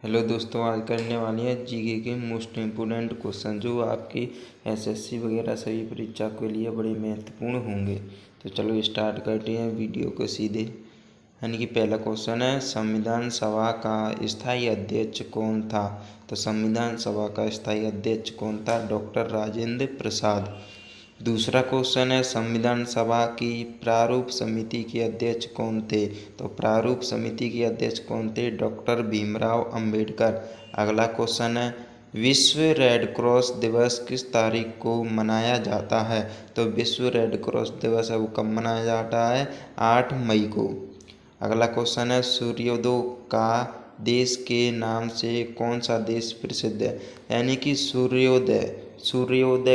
Hello दोस्तों, आज करने वाली है जीके के मोस्ट इम्पोर्टेंट क्वेश्चन जो आपकी एसएससी वगैरह सभी परीक्षा के लिए बड़े महत्वपूर्ण होंगे। तो चलो स्टार्ट करते हैं वीडियो को सीधे। यानी कि पहला क्वेश्चन है, संविधान सभा का स्थायी अध्यक्ष कौन था? तो संविधान सभा का स्थायी अध्यक्ष कौन था? डॉक्टर राजेंद्र प्रसाद। दूसरा क्वेश्चन है, संविधान सभा की प्रारूप समिति के अध्यक्ष कौन थे? तो प्रारूप समिति के अध्यक्ष कौन थे? डॉक्टर भीमराव अंबेडकर। अगला क्वेश्चन है, विश्व रेड क्रॉस दिवस किस तारीख को मनाया जाता है? तो विश्व रेड क्रॉस दिवस है वो कब मनाया जाता है? 8 मई को। अगला क्वेश्चन है, सूर्योदय का देश के नाम से कौन सा देश प्रसिद्ध है? यानी कि सूर्योदय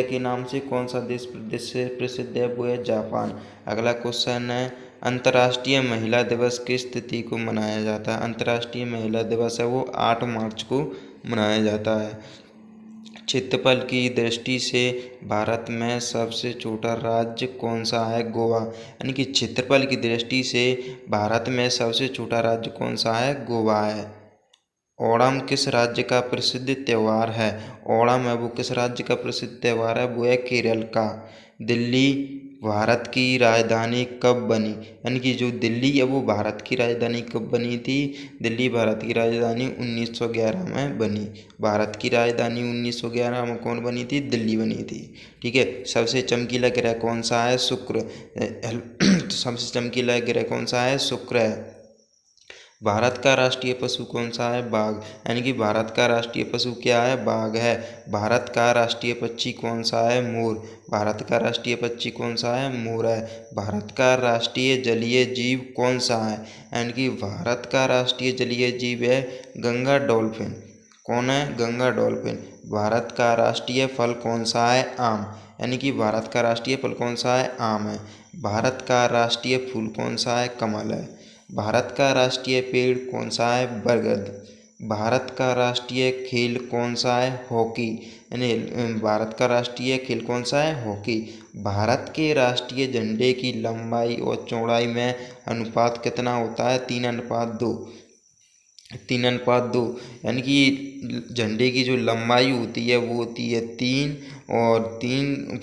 के नाम से कौन सा देश प्रसिद्ध है? वो है जापान। अगला क्वेश्चन है, अंतर्राष्ट्रीय महिला दिवस किस तिथि को मनाया जाता है? अंतर्राष्ट्रीय महिला दिवस है वो 8 मार्च को मनाया जाता है। क्षेत्रफल की दृष्टि से भारत में सबसे छोटा राज्य कौन सा है? गोवा। यानी कि क्षेत्रफल की दृष्टि से भारत में सबसे छोटा राज्य कौन सा है? गोवा है। ओणम किस राज्य का प्रसिद्ध त्यौहार है? ओणम है वो किस राज्य का प्रसिद्ध त्यौहार है? वो है केरल का। दिल्ली भारत की राजधानी कब बनी? यानी कि जो दिल्ली है वो भारत की राजधानी कब बनी थी? दिल्ली भारत की राजधानी 1911 में बनी। भारत की राजधानी 1911 में कौन बनी थी? दिल्ली बनी थी। ठीक है। सबसे चमकीला ग्रह कौन सा है? शुक्र। सबसे चमकीला ग्रह कौन सा है? शुक्र है। भारत का राष्ट्रीय पशु कौन सा है? बाघ। यानी कि भारत का राष्ट्रीय पशु क्या है? बाघ है। भारत का राष्ट्रीय पक्षी कौन सा है? मोर। भारत का राष्ट्रीय पक्षी कौन सा है? मोर है। भारत का राष्ट्रीय जलीय जीव कौन सा है? यानी कि भारत का राष्ट्रीय जलीय जीव है गंगा डॉल्फिन। कौन है? गंगा डॉल्फिन। भारत का राष्ट्रीय फल कौन सा है? आम। यानी कि भारत का राष्ट्रीय फल कौन सा है? आम है। भारत का राष्ट्रीय फूल कौन सा है? कमल है। भारत का राष्ट्रीय पेड़ कौन सा है? बरगद। भारत का राष्ट्रीय खेल कौन सा है? हॉकी। यानी भारत का राष्ट्रीय खेल कौन सा है? हॉकी। भारत के राष्ट्रीय झंडे की लंबाई और चौड़ाई में अनुपात कितना होता है? 3:2। 3:2। यानी कि झंडे की जो लंबाई होती है वो होती है 3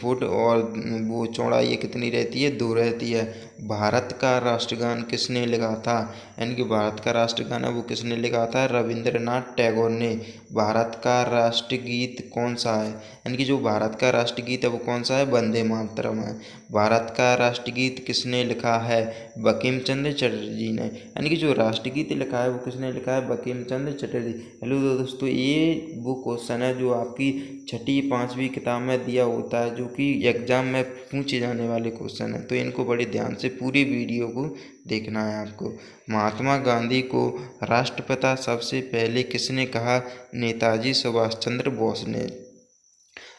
फुट और वो चौड़ाई कितनी रहती है? 2 रहती है। भारत का राष्ट्रगान किसने लिखा था? यानी कि भारत का राष्ट्रगान है वो किसने लिखा था? रविंद्रनाथ टैगोर ने। भारत का राष्ट्रगीत कौन सा है? यानी कि जो भारत का राष्ट्रगीत है वो कौन सा है? वंदे मातरम है। भारत का राष्ट्रगीत किसने लिखा है? बंकिम चंद्र चटर्जी ने। यानी कि जो राष्ट्रगीत लिखा है वो किसने लिखा है? बंकिम चंद्र चटर्जी। हेलो दोस्तों, ये वो क्वेश्चन है जो आपकी 6ठी 5वीं किताब में दिया होता है, जो कि एग्जाम में पूछे जाने वाले क्वेश्चन है। तो इनको बड़े ध्यान से पूरी वीडियो को देखना है आपको। महात्मा गांधी को राष्ट्रपिता सबसे पहले किसने कहा? नेताजी सुभाष चंद्र बोस ने।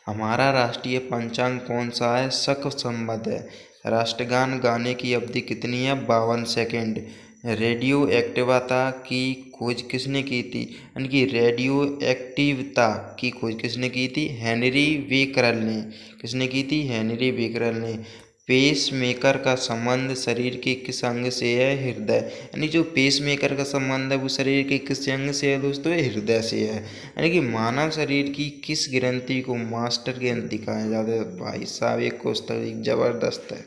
हमारा राष्ट्रीय पंचांग कौन सा है? शक संवत है। राष्ट्रगान गाने की अवधि कितनी है? 52 सेकेंड। रेडियो एक्टिवता की खोज किसने की थी? यानी कि रेडियो एक्टिवता की खोज किसने की थी? हेनरी बेकरल ने। किसने की थी? हेनरी बेकरल ने। पेस मेकर का संबंध शरीर के किस अंग से है? हृदय। यानी जो पेस मेकर का संबंध है वो शरीर के किस अंग से है दोस्तों? हृदय से है। यानी कि मानव शरीर की किस ग्रंथि को मास्टर ग्रंथि कहा जाता है? भाई साहब ये क्वेश्चन जबरदस्त है।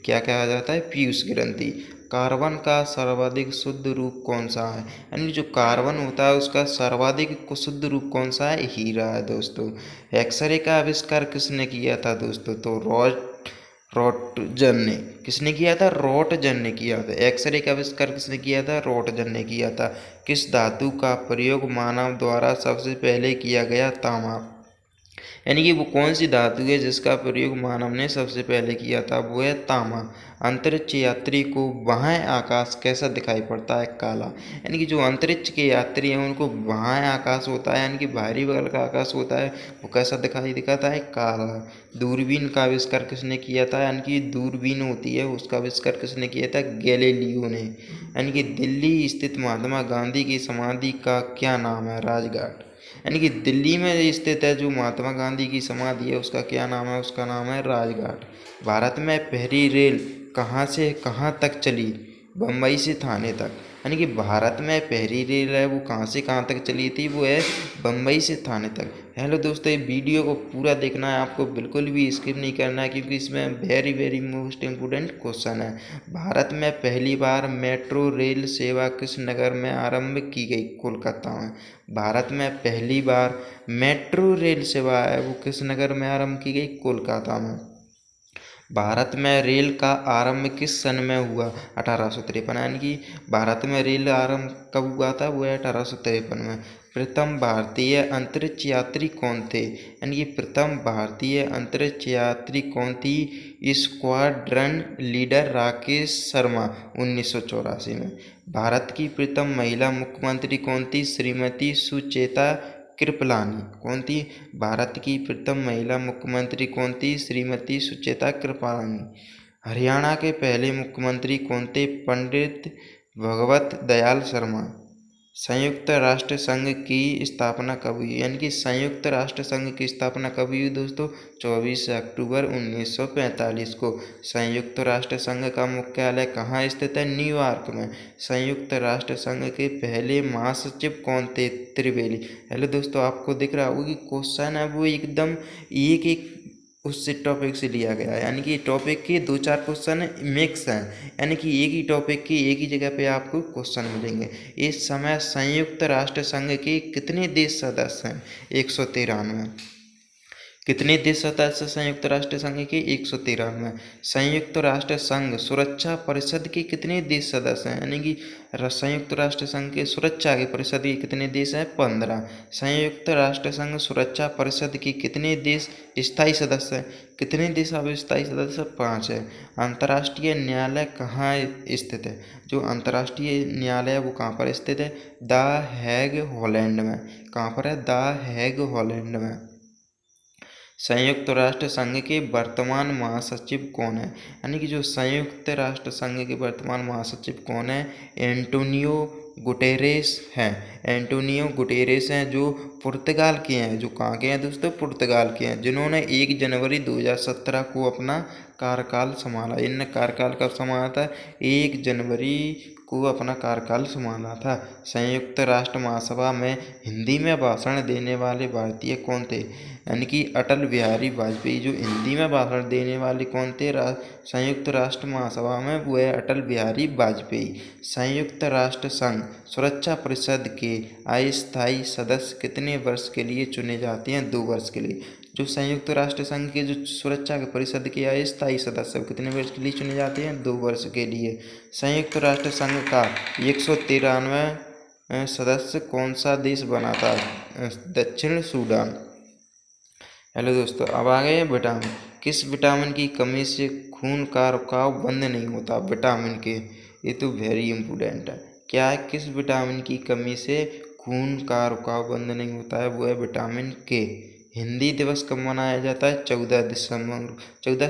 क्या कहा जाता है? पीयूष ग्रंथि। कार्बन का सर्वाधिक शुद्ध रूप कौन सा है? यानी जो कार्बन होता है उसका सर्वाधिक शुद्ध रूप कौन सा है? हीरा है दोस्तों। एक्सरे का आविष्कार किसने किया था दोस्तों? तो रोटजन ने। किसने किया था? रोटजन ने किया था। एक्सरे का आविष्कार किसने किया था? रोटजन ने किया था। किस धातु का प्रयोग मानव द्वारा सबसे पहले किया गया? तांबा। यानी कि वो कौन सी धातु है जिसका प्रयोग मानव ने सबसे पहले किया था? वो है तांबा। अंतरिक्ष यात्री को बाह्य आकाश कैसा दिखाई पड़ता है? काला। यानी कि जो अंतरिक्ष के यात्री हैं उनको बाह्य आकाश होता है, यानी कि बाहरी बगल का आकाश होता है, वो कैसा दिखाता है? काला। दूरबीन का आविष्कार किसने किया था? यानी कि दूरबीन होती है उसका आविष्कार किसने किया था? गैलीलियो ने। यानी कि दिल्ली स्थित महात्मा गांधी की समाधि का क्या नाम है? राजघाट। यानी कि दिल्ली में स्थित है जो महात्मा गांधी की समाधि है उसका क्या नाम है? उसका नाम है राजघाट। भारत में पहली रेल कहाँ से कहाँ तक चली? बम्बई से थाने तक। यानी कि भारत में पहली रेल है वो कहाँ से कहाँ तक चली थी, वो है बम्बई से थाने तक। हेलो दोस्तों, ये वीडियो को पूरा देखना है आपको, बिल्कुल भी स्किप नहीं करना है, क्योंकि इसमें वेरी मोस्ट इम्पोर्टेंट क्वेश्चन है। भारत में पहली बार मेट्रो रेल सेवा किस नगर में आरंभ की गई? कोलकाता में। भारत में पहली बार मेट्रो रेल सेवा है वो किस नगर में आरंभ की गई? कोलकाता में। भारत में रेल का आरंभ किस सन में हुआ? 1853। यानी कि भारत में रेल आरंभ कब हुआ था? वो है 1853 में। प्रथम भारतीय अंतरिक्ष यात्री कौन थे? यानी कि प्रथम भारतीय अंतरिक्ष यात्री कौन थी? स्क्वाड्रन लीडर राकेश शर्मा, 1984 में। भारत की प्रथम महिला मुख्यमंत्री कौन थी? श्रीमती सुचेता कृपलानी। कौन थी? भारत की प्रथम महिला मुख्यमंत्री कौन थी? श्रीमती सुचेता कृपलानी। हरियाणा के पहले मुख्यमंत्री कौन थे? पंडित भगवत दयाल शर्मा। संयुक्त राष्ट्र संघ की स्थापना कब हुई? यानी कि संयुक्त राष्ट्र संघ की स्थापना कब हुई दोस्तों? 24 अक्टूबर 1945 को। संयुक्त राष्ट्र संघ का मुख्यालय कहाँ स्थित है? न्यूयॉर्क में। संयुक्त राष्ट्र संघ के पहले महासचिव कौन थे? त्रिवेदी। हेलो दोस्तों, आपको दिख रहा होगा कि क्वेश्चन है वो एकदम एक उससे टॉपिक से लिया गया है, यानी कि टॉपिक के 2-4 क्वेश्चन मिक्स हैं, यानी कि एक ही टॉपिक की एक ही जगह पे आपको क्वेश्चन मिलेंगे। इस समय संयुक्त राष्ट्र संघ के कितने देश सदस्य हैं? 193। कितने देश सदस्य संयुक्त राष्ट्र संघ के? 193। संयुक्त राष्ट्र संघ सुरक्षा परिषद के कितने देश सदस्य हैं? यानी कि संयुक्त राष्ट्र संघ के सुरक्षा की परिषद के कितने देश हैं? 15। संयुक्त राष्ट्र संघ सुरक्षा परिषद के कितने देश स्थायी सदस्य हैं? कितने देश अब स्थायी सदस्य? 5 है। अंतर्राष्ट्रीय न्यायालय कहाँ स्थित है? जो अंतर्राष्ट्रीय न्यायालय है वो कहाँ पर स्थित है? द हेग, हॉलैंड में। कहाँ पर है? द हेग, हॉलैंड में। संयुक्त राष्ट्र संघ के वर्तमान महासचिव कौन है? यानी कि जो संयुक्त राष्ट्र संघ के वर्तमान महासचिव कौन है? एंटोनियो गुटेरेस हैं। एंटोनियो गुटेरेस हैं, जो पुर्तगाल के हैं। जो कहाँ के हैं दोस्तों? पुर्तगाल के हैं, जिन्होंने 1 जनवरी 2017 को अपना कार्यकाल संभाला। इनने कार्यकाल कब संभाला था? 1 जनवरी को अपना कार्यकाल संभाला था। संयुक्त राष्ट्र महासभा में हिंदी में भाषण देने वाले भारतीय कौन थे? यानी कि अटल बिहारी वाजपेयी। जो हिंदी में भाषण देने वाले कौन थे संयुक्त राष्ट्र महासभा में? वो है अटल बिहारी वाजपेयी। संयुक्त राष्ट्र संघ सुरक्षा परिषद के अस्थायी सदस्य कितने वर्ष के लिए चुने जाते हैं? 2 वर्ष के लिए। जो संयुक्त राष्ट्र संघ के जो सुरक्षा परिषद के अस्थायी सदस्य कितने वर्ष के लिए चुने जाते हैं? 2 वर्ष के लिए। संयुक्त राष्ट्र संघ का 193वां सदस्य कौन सा देश बना था? दक्षिण सूडान। हेलो दोस्तों, अब आ गए विटामिन। किस विटामिन की कमी से खून का रुकाव बंद नहीं होता? विटामिन के। ये तो वेरी इंपॉर्टेंट है। क्या है? किस विटामिन की कमी से खून का रुकाव बंद नहीं होता है? वो है विटामिन के। हिंदी दिवस कब मनाया जाता है? 14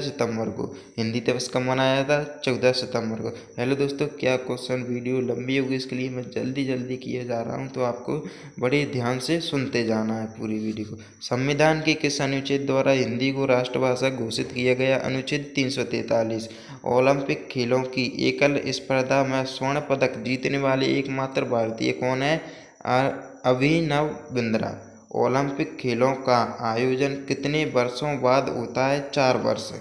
सितंबर को। हिंदी दिवस कब मनाया जाता है? 14 सितंबर को। हेलो दोस्तों, क्या क्वेश्चन वीडियो लंबी होगी, इसके लिए मैं जल्दी किए जा रहा हूँ, तो आपको बड़े ध्यान से सुनते जाना है पूरी वीडियो को। संविधान के किस अनुच्छेद द्वारा हिंदी को राष्ट्रभाषा घोषित किया गया? अनुच्छेद 343। ओलंपिक खेलों की एकल स्पर्धा में स्वर्ण पदक जीतने वाले एकमात्र भारतीय कौन है? अभिनव बिंद्रा। ओलंपिक खेलों का आयोजन कितने वर्षों बाद होता है? 4 वर्ष।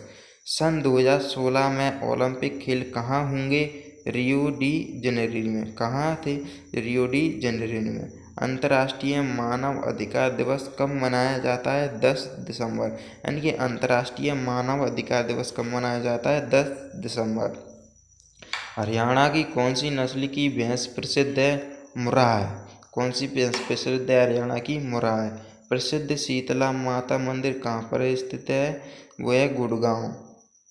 सन 2016 में ओलंपिक खेल कहाँ होंगे? रियो डी जेनेरो में। कहाँ थे? रियो डी जेनेरो में। अंतर्राष्ट्रीय मानव अधिकार दिवस कब मनाया जाता है? 10 दिसंबर। यानी कि अंतर्राष्ट्रीय मानव अधिकार दिवस कब मनाया जाता है? 10 दिसंबर। हरियाणा की कौन सी नस्ल की भैंस प्रसिद्ध है? मुर्रा है। कौन सी भैंस प्रसिद्ध है? हरियाणा की मुर्रा है। प्रसिद्ध शीतला माता मंदिर कहाँ पर स्थित है? वो है गुड़गांव।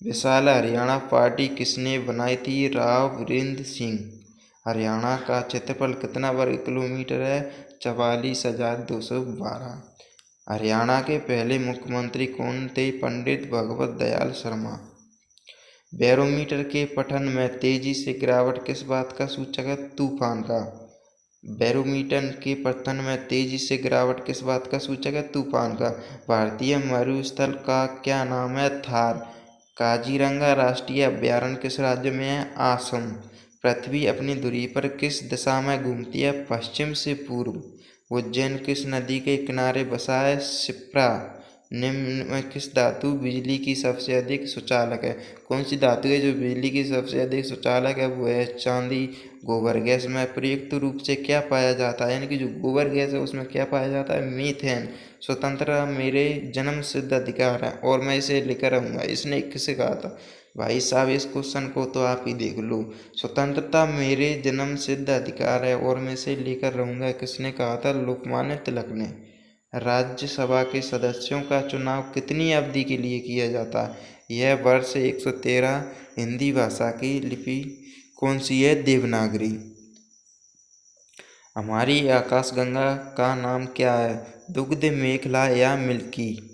विशाल हरियाणा पार्टी किसने बनाई थी? राव वीरेंद्र सिंह। हरियाणा का क्षेत्रफल कितना वर्ग किलोमीटर है? 44,212। हरियाणा के पहले मुख्यमंत्री कौन थे? पंडित भगवत दयाल शर्मा। बैरोमीटर के पठन में तेजी से गिरावट किस बात का सूचक है? तूफान का। बैरोमीटर के पठन में तेजी से गिरावट किस बात का सूचक है? तूफान का। भारतीय मरुस्थल का क्या नाम है? थार। काजीरंगा राष्ट्रीय अभयारण्य किस राज्य में है? असम। पृथ्वी अपनी धुरी पर किस दिशा में घूमती है? पश्चिम से पूर्व। उज्जैन किस नदी के किनारे बसा है? शिप्रा। निम्न में किस धातु बिजली की सबसे अधिक सुचालक है? कौन सी धातु है जो बिजली की सबसे अधिक सुचालक है? वो है चांदी। गोबर गैस में प्रयुक्त रूप से क्या पाया जाता है? यानी कि जो गोबर गैस है उसमें क्या पाया जाता है? मीथेन। स्वतंत्रता मेरे जन्म सिद्ध अधिकार है और मैं इसे लेकर रहूँगा, इसने किसे कहा था? भाई साहब इस क्वेश्चन को तो आप ही देख लो। स्वतंत्रता मेरे जन्म सिद्ध अधिकार है और मैं इसे लेकर रहूँगा, किसने कहा था? लोकमान्य तिलक ने। राज्यसभा के सदस्यों का चुनाव कितनी अवधि के लिए किया जाता है? यह वर्ष 113। हिंदी भाषा की लिपि कौन सी है? देवनागरी। हमारी आकाशगंगा का नाम क्या है? दुग्ध मेखला या मिल्की?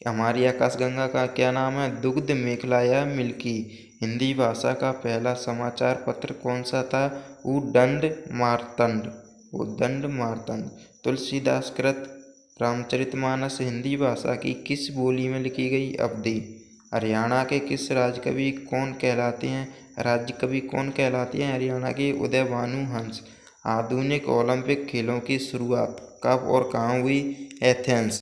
हमारी आकाशगंगा का क्या नाम है? दुग्ध मेखला या मिल्की। हिंदी भाषा का पहला समाचार पत्र कौन सा था? उदंड मार्तंड। उदंड मार्तंड। तुलसीदास कृत रामचरितमानस हिंदी भाषा की किस बोली में लिखी गई? अवधी। हरियाणा के किस राज्य कवि कौन कहलाते हैं? राज्य कवि कौन कहलाते हैं हरियाणा के? उदय भानु हंस। आधुनिक ओलंपिक खेलों की शुरुआत कब और कहाँ हुई? एथेंस।